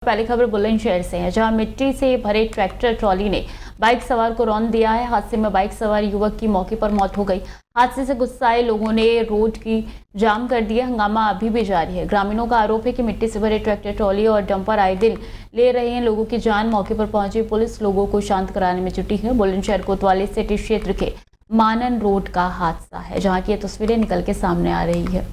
पहली खबर बुलंदशहर से है, जहां मिट्टी से भरे ट्रैक्टर ट्रॉली ने बाइक सवार को रौंद दिया है। हादसे में बाइक सवार युवक की मौके पर मौत हो गई। हादसे से गुस्साए लोगों ने रोड की जाम कर दिया। हंगामा अभी भी जारी है। ग्रामीणों का आरोप है कि मिट्टी से भरे ट्रैक्टर ट्रॉली और डंपर आए दिन ले रहे हैं लोगों की जान। मौके पर पहुंची पुलिस लोगों को शांत कराने में जुटी है। बुलंदशहर कोतवाली सिटी क्षेत्र के मानन रोड का हादसा है, जहाँ की ये तस्वीरें निकल के सामने आ रही है।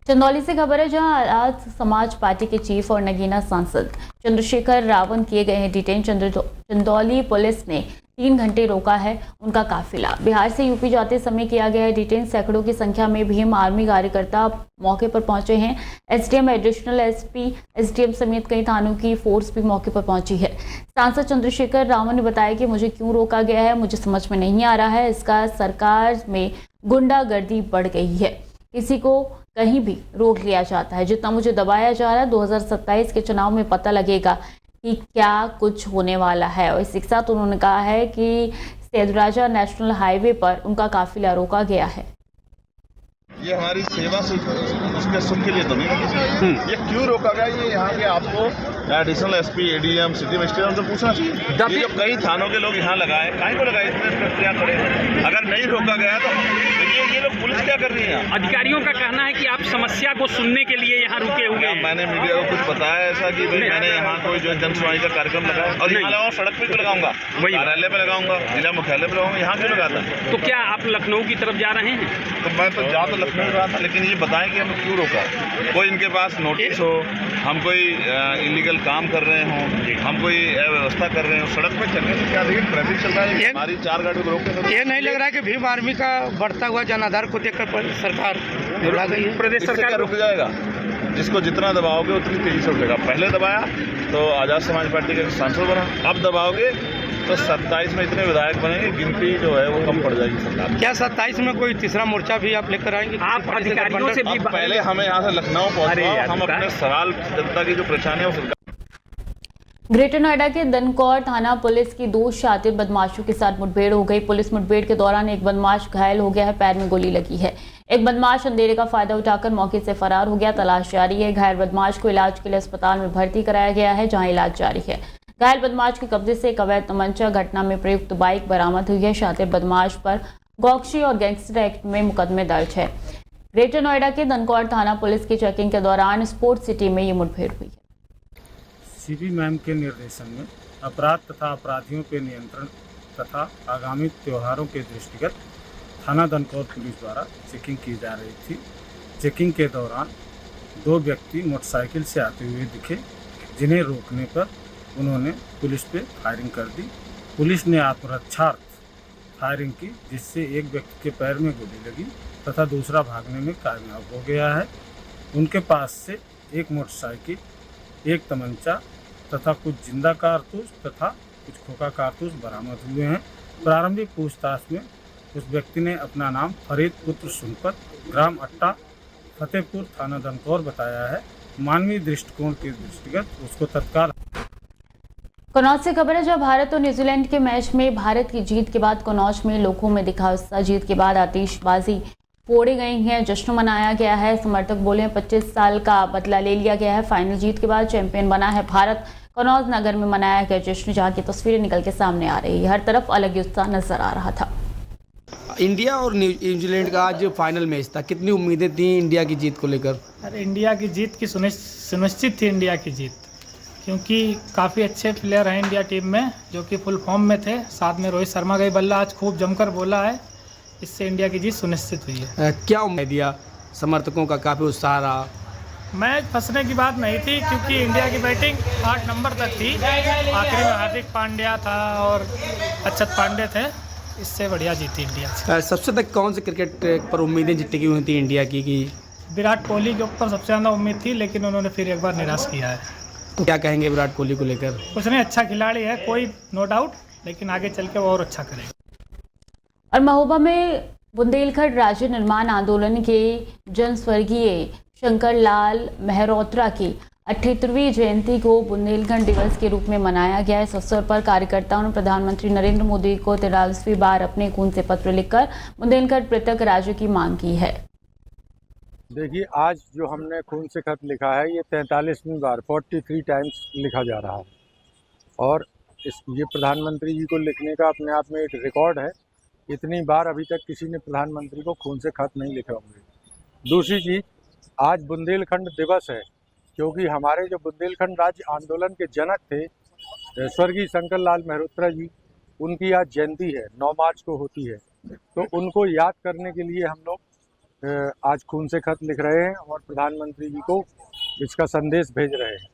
चंदौली से खबर है, जहां आज समाज पार्टी के चीफ और नगीना सांसद चंद्रशेखर रावण किए गए हैं डिटेन। चंदौली पुलिस ने 3 घंटे रोका है उनका काफिला। बिहार से यूपी जाते समय किया गया है डिटेन। सैकड़ों की संख्या में भीम आर्मी कार्यकर्ता मौके पर पहुंचे हैं। एसडीएम, एडिशनल एसपी, एसडीएम समेत कई थानों की फोर्स भी मौके पर पहुंची है। सांसद चंद्रशेखर रावण ने बताया कि मुझे क्यों रोका गया है मुझे समझ में नहीं आ रहा है। इसका सरकार में गुंडागर्दी बढ़ गई है, किसी को कहीं भी रोक लिया जाता है। जितना मुझे दबाया जा रहा है 2027 के चुनाव में पता लगेगा कि क्या कुछ होने वाला है। और इसी के साथ उन्होंने कहा है कि सैदराजा नेशनल हाईवे पर उनका काफिला रोका गया है। ये हमारी सेवा से उसके सुख के लिए तो नहीं, ये क्यों रोका गया ये यहाँ के आपको additional SP, ADM, city magistrate से पूछना चाहिए। ये जो कई थानों के लोग यहाँ लगाए, काहे को लगाए, इतने प्रक्रिया करे। अगर नहीं रोका गया तो ये लोग पुलिस क्या कर रही है। अधिकारियों का कहना है कि आप समस्या को सुनने के लिए यहाँ रुके हुए हैं। मैंने मीडिया को कुछ बताया ऐसा कि भाई मैंने यहाँ कोई जो जन सुनवाई का कार्यक्रम लगाया और यहाँ लगाऊँ, सड़क पे क्यों लगाऊंगा, कार्यालय पे लगाऊंगा, जिला मुख्यालय पे लगाऊंगा, यहाँ क्यों लगाता। तो क्या आप लखनऊ की तरफ जा रहे हैं? तो मैं तो जा तो लखनऊ रहा था, लेकिन ये बताएं कि हमें क्यों रोका। कोई इनके पास नोटिस हो, हम कोई इलीगल काम कर रहे हों, हम कोई व्यवस्था कर रहे हो, सड़क पे चलने से क्या देखिए ट्रैफिक चल रहा है, हमारी 4 गाड़ी रोक के। ये नहीं लग रहा है कि भीम आर्मी का बढ़ता हुआ जनाधार को देखकर सरकार घबरा गई है। प्रदेश सरकार रुक जाएगा। जिसको जितना दबाओगे उतनी तेजी से उठेगा। पहले दबाया तो आज़ाद समाज पार्टी के सांसद बना, अब दबाओगे तो 27 में इतने विधायक बनेंगे, गिनती जो है वो कम पड़ जाएगी सरकार। क्या 27 में कोई तीसरा मोर्चा भी आप लेकर आएंगे? आप अधिकारियों से भी पहले हमें यहाँ से लखनऊ पहुँचवाओ, हम अपने सवाल जनता की जो परेशानी है वो सरकार। ग्रेटर नोएडा के दनकौर थाना पुलिस की 2 शातिर बदमाशों के साथ मुठभेड़ हो गई। पुलिस मुठभेड़ के दौरान एक बदमाश घायल हो गया है, पैर में गोली लगी है। एक बदमाश अंधेरे का फायदा उठाकर मौके से फरार हो गया। तलाश जारी है। घायल बदमाश को इलाज के लिए अस्पताल में भर्ती कराया गया है, जहां इलाज जारी है। घायल बदमाश के कब्जे से एक अवैध तमंचा, घटना में प्रयुक्त बाइक बरामद हुई है। शातिर बदमाश पर गौकशी और गैंगस्टर एक्ट में मुकदमे दर्ज है। ग्रेटर नोएडा के दनकौर थाना पुलिस की चेकिंग के दौरान स्पोर्ट्स सिटी में ये मुठभेड़ हुई है। सीपी मैम के निर्देशन में अपराध तथा अपराधियों पर नियंत्रण तथा आगामी त्योहारों के दृष्टिगत थाना दनकौर पुलिस द्वारा चेकिंग की जा रही थी। चेकिंग के दौरान 2 व्यक्ति मोटरसाइकिल से आते हुए दिखे, जिन्हें रोकने पर उन्होंने पुलिस पे फायरिंग कर दी। पुलिस ने आत्मरक्षार्थ फायरिंग की, जिससे एक व्यक्ति के पैर में गोली लगी तथा दूसरा भागने में कामयाब हो गया है। उनके पास से एक मोटरसाइकिल, एक तमंचा तथा कुछ जिंदा कारतूस तथा कुछ खोखा कारतूस बरामद हुए हैं। प्रारंभिक पूछताछ में उस व्यक्ति ने अपना नाम फरीद पुत्र सुनपत, ग्राम अट्टा, फतेहपुर, थाना दनकौर बताया है। मानवीय दृष्टिकोण के दृष्टिगत उसको तत्काल। कनौज से खबर है, जब भारत और न्यूजीलैंड के मैच में भारत की जीत के बाद कनौज में लोगों में दिखा उत्साह। जीत के बाद आतिशबाजी फोड़ी गई हैं, जश्न मनाया गया है। समर्थक बोले 25 साल का बदला ले लिया गया है। फाइनल जीत के बाद चैंपियन बना है भारत। कनौज नगर में मनाया गया जश्न, जहाँ की तस्वीरें निकल के सामने आ रही है। हर तरफ अलग उत्साह नजर आ रहा था। इंडिया और न्यूजीलैंड का आज फाइनल मैच था, कितनी उम्मीदें थी इंडिया की जीत को लेकर? अरे इंडिया की जीत की सुनिश्चित थी इंडिया की जीत, क्योंकि काफ़ी अच्छे प्लेयर हैं इंडिया टीम में जो कि फुल फॉर्म में थे। साथ में रोहित शर्मा का बल्ला आज खूब जमकर बोला है, इससे इंडिया की जीत सुनिश्चित हुई है। क्या उम्मीद दिया समर्थकों का? काफ़ी उत्साह रहा। मैच फंसने की बात नहीं थी, क्योंकि इंडिया की बैटिंग 8 नंबर तक थी। आखिरी में हार्दिक पांड्या था और अक्षत पांडे थे, इससे बढ़िया जीती इंडिया। सबसे तक कौन से क्रिकेट पर उम्मीदें टिकी हुई थी इंडिया की? विराट कोहली के ऊपर सबसे ज़्यादा उम्मीद थी, लेकिन उन्होंने फिर एक बार निराश किया है। तो क्या कहेंगे विराट कोहली को लेकर? उसने अच्छा खिलाड़ी है, कोई नो डाउट, लेकिन आगे चल के वो और अच्छा करेगा। और महोबा में बुंदेलखंड राज्य निर्माण आंदोलन के जन स्वर्गीय शंकर लाल मेहरोत्रा की 78वीं जयंती को बुंदेलखंड दिवस के रूप में मनाया गया। इस अवसर पर कार्यकर्ताओं ने प्रधानमंत्री नरेंद्र मोदी को 43वीं बार अपने खून से पत्र लिखकर बुंदेलखंड पृथक राज्य की मांग की है। देखिए, आज जो हमने खून से खत लिखा है ये 43वीं बार 43 टाइम्स लिखा जा रहा है और ये प्रधानमंत्री जी को लिखने का अपने आप में एक रिकॉर्ड है। इतनी बार अभी तक किसी ने प्रधानमंत्री को खून से खत नहीं लिखे होंगे। दूसरी चीज़, आज बुंदेलखंड दिवस है क्योंकि हमारे जो बुंदेलखंड राज्य आंदोलन के जनक थे स्वर्गीय शंकर लाल मेहरोत्रा जी, उनकी आज जयंती है, 9 मार्च को होती है। तो उनको याद करने के लिए हम लोग आज खून से खत लिख रहे हैं और प्रधानमंत्री जी को इसका संदेश भेज रहे हैं।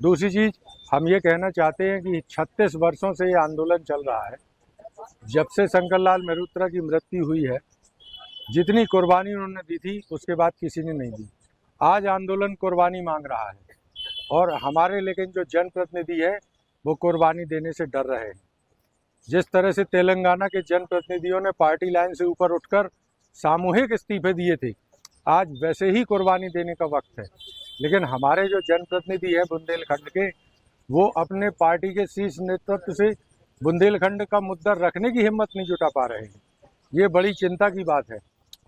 दूसरी चीज़, हम ये कहना चाहते हैं कि 36 वर्षों से ये आंदोलन चल रहा है। जब से शंकर लाल मेहरोत्रा की मृत्यु हुई है, जितनी कुर्बानी उन्होंने दी थी उसके बाद किसी ने नहीं दी। आज आंदोलन कुर्बानी मांग रहा है और हमारे लेकिन जो जनप्रतिनिधि है वो कुर्बानी देने से डर रहे हैं। जिस तरह से तेलंगाना के जनप्रतिनिधियों ने पार्टी लाइन से ऊपर उठकर सामूहिक इस्तीफे दिए थे, आज वैसे ही कुर्बानी देने का वक्त है। लेकिन हमारे जो जनप्रतिनिधि हैं बुंदेलखंड के, वो अपने पार्टी के शीर्ष नेतृत्व से बुंदेलखंड का मुद्दा रखने की हिम्मत नहीं जुटा पा रहे हैं। ये बड़ी चिंता की बात है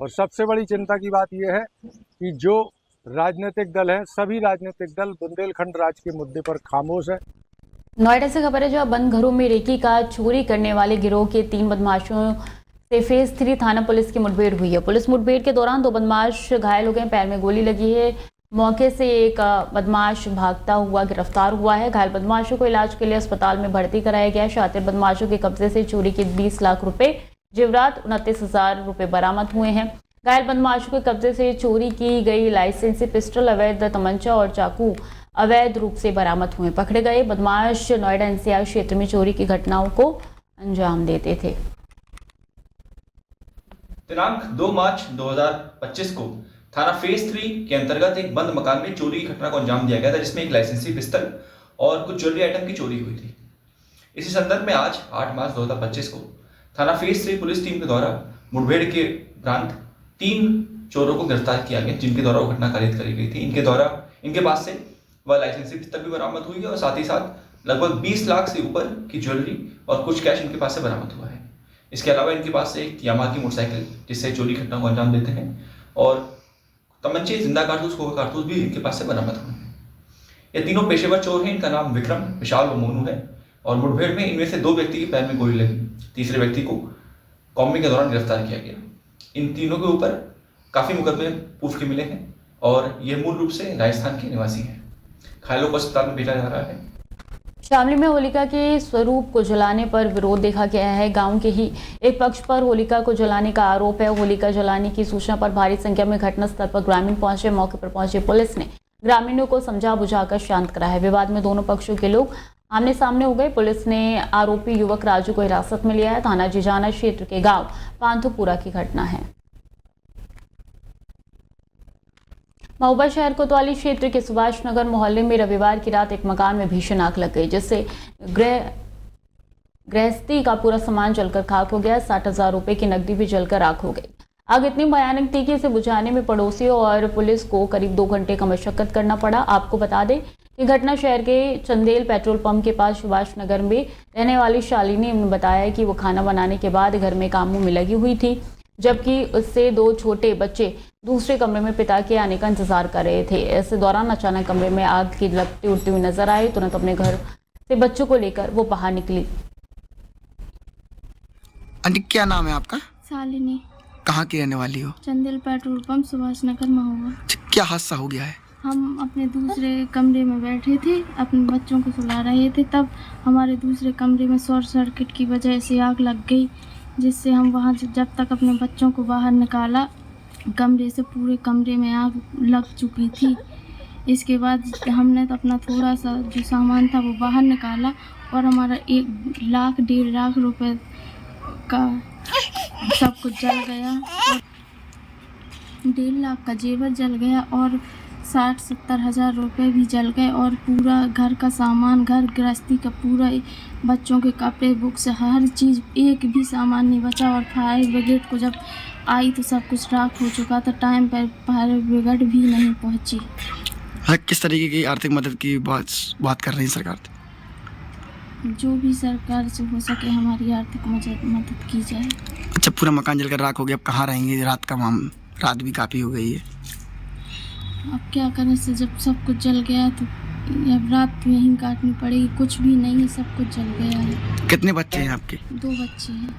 और सबसे बड़ी चिंता की बात यह है कि जो राजनीतिक दल हैं, सभी राजनीतिक दल बुंदेलखंड राज्य के मुद्दे पर खामोश है। नोएडा से खबर है, जो बंद घरों में रेकी का चोरी करने वाले गिरोह के 3 बदमाशों से फेज 3 थाना पुलिस की मुठभेड़ हुई है। पुलिस मुठभेड़ के दौरान 2 बदमाश घायल हो गए, पैर में गोली लगी है। मौके से एक बदमाश भागता हुआ गिरफ्तार हुआ है। घायल बदमाशों को इलाज के लिए अस्पताल में भर्ती कराया गया। शातिर बदमाशों के कब्जे से चोरी के 20 लाख रुपए, जेवरात 29,000 रुपए बरामद हुए हैं। घायल बदमाशों के कब्जे से चोरी की गई लाइसेंसी पिस्टल, अवैध तमंचा और चाकू अवैध रूप से बरामद हुए। पकड़े गए बदमाश नोएडा एनसीआर क्षेत्र में चोरी की घटनाओं को अंजाम देते थे। दिनांक 2 मार्च 2025 को थाना फेज 3 के अंतर्गत एक बंद मकान में चोरी की घटना को अंजाम दिया गया था, जिसमें एक लाइसेंसी पिस्टल और कुछ ज्वेलरी आइटम की चोरी हुई थी। इसी संदर्भ में आज 8 मार्च 2025 को थाना फेज 3 पुलिस टीम के द्वारा मुठभेड़ के उपरांत 3 चोरों को गिरफ्तार किया गया, जिनके द्वारा वो घटना कारित करी गई थी। इनके पास से वह लाइसेंसी पिस्टल भी बरामद हुई है और साथ ही साथ लगभग 20 लाख से ऊपर की ज्वेलरी और कुछ कैश इनके पास से बरामद हुआ है। इसके अलावा इनके पास से एक यामाहा की मोटरसाइकिल, जिससे चोरी घटना को अंजाम देते हैं, और तमंचे, जिंदा कारतूस, खोखा कारतूस भी इनके पास से बरामद हुए हैं। ये तीनों पेशेवर चोर हैं। इनका नाम विक्रम, विशाल व मोनू है और मुठभेड़ में इनमें से 2 व्यक्ति के पैर में गोली लगी। तीसरे व्यक्ति को कॉम्बिंग के दौरान गिरफ्तार किया गया। इन तीनों के ऊपर काफ़ी मुकदमे पूर्व के मिले हैं और ये मूल रूप से राजस्थान के निवासी हैं। घायलों को अस्पताल में भेजा जा रहा है। शामली में होलिका के स्वरूप को जलाने पर विरोध देखा गया है। गांव के ही एक पक्ष पर होलिका को जलाने का आरोप है। होलिका जलाने की सूचना पर भारी संख्या में घटनास्थल पर ग्रामीण पहुंचे। मौके पर पहुंचे पुलिस ने ग्रामीणों को समझा बुझाकर शांत कराया। विवाद में दोनों पक्षों के लोग आमने सामने हो गए। पुलिस ने आरोपी युवक राजू को हिरासत में लिया है। थाना जिजाना क्षेत्र के गाँव पांथुपुरा की घटना है। महोबा शहर कोतवाली क्षेत्र के सुभाष नगर मोहल्ले में रविवार की रात एक मकान में भीषण आग लग गई, जिससे गृहस्थी का पूरा सामान जलकर खाक हो गया। 60,000 रुपए की नकदी भी जलकर राख हो गई। आग इतनी भयानक थी कि इसे बुझाने में पड़ोसियों और पुलिस को करीब 2 घंटे का मशक्कत करना पड़ा। आपको बता दें कि घटना शहर के चंदेल पेट्रोल पंप के पास सुभाष नगर में रहने वाली शालिनी ने बताया कि वो खाना बनाने के बाद घर में कामों में लगी हुई थी, जबकि उससे 2 छोटे बच्चे दूसरे कमरे में पिता के आने का इंतजार कर रहे थे। इस दौरान अचानक कमरे में आग की लपटें उड़ती हुई नजर आई। तुरंत अपने घर से बच्चों को लेकर वो बाहर निकली। आंटी, क्या नाम है आपका? शालिनी। कहाँ की रहने वाली हो? Chandel petrol pump, Subhash Nagar, Mahoba. क्या हादसा हो गया है? हम अपने दूसरे कमरे में बैठे थे, अपने बच्चों को सुला रहे थे, तब हमारे दूसरे कमरे में शॉर्ट सर्किट की वजह से आग लग गई, जिससे हम वहाँ जब तक अपने बच्चों को बाहर निकाला, कमरे से पूरे कमरे में आग लग चुकी थी। इसके बाद हमने तो अपना थोड़ा सा जो सामान था वो बाहर निकाला और हमारा 1 लाख 1.5 लाख रुपए का सब कुछ जल गया और 1.5 लाख का जेवर जल गया और 60-70 हज़ार रुपये भी जल गए और पूरा घर का सामान, घर गृहस्थी का पूरा, बच्चों के कपड़े, बुक्स, हर चीज़, एक भी सामान नहीं बचा। और फायर ब्रिगेड को जब आई तो सब कुछ राख हो चुका था। टाइम पर फायर ब्रिगेड भी नहीं पहुंची। किस तरीके की आर्थिक मदद की बात कर रही है सरकार? जो भी सरकार से हो सके हमारी आर्थिक मदद की जाए। अच्छा, पूरा मकान जलकर राख हो गया, अब कहाँ रहेंगे? रात भी काफ़ी हो गई है। अब क्या करें से जब सब कुछ जल गया तो अब रात यहीं काटनी पड़ेगी। कुछ भी नहीं है, सब कुछ जल गया है। कितने बच्चे हैं आपके? 2 बच्चे हैं।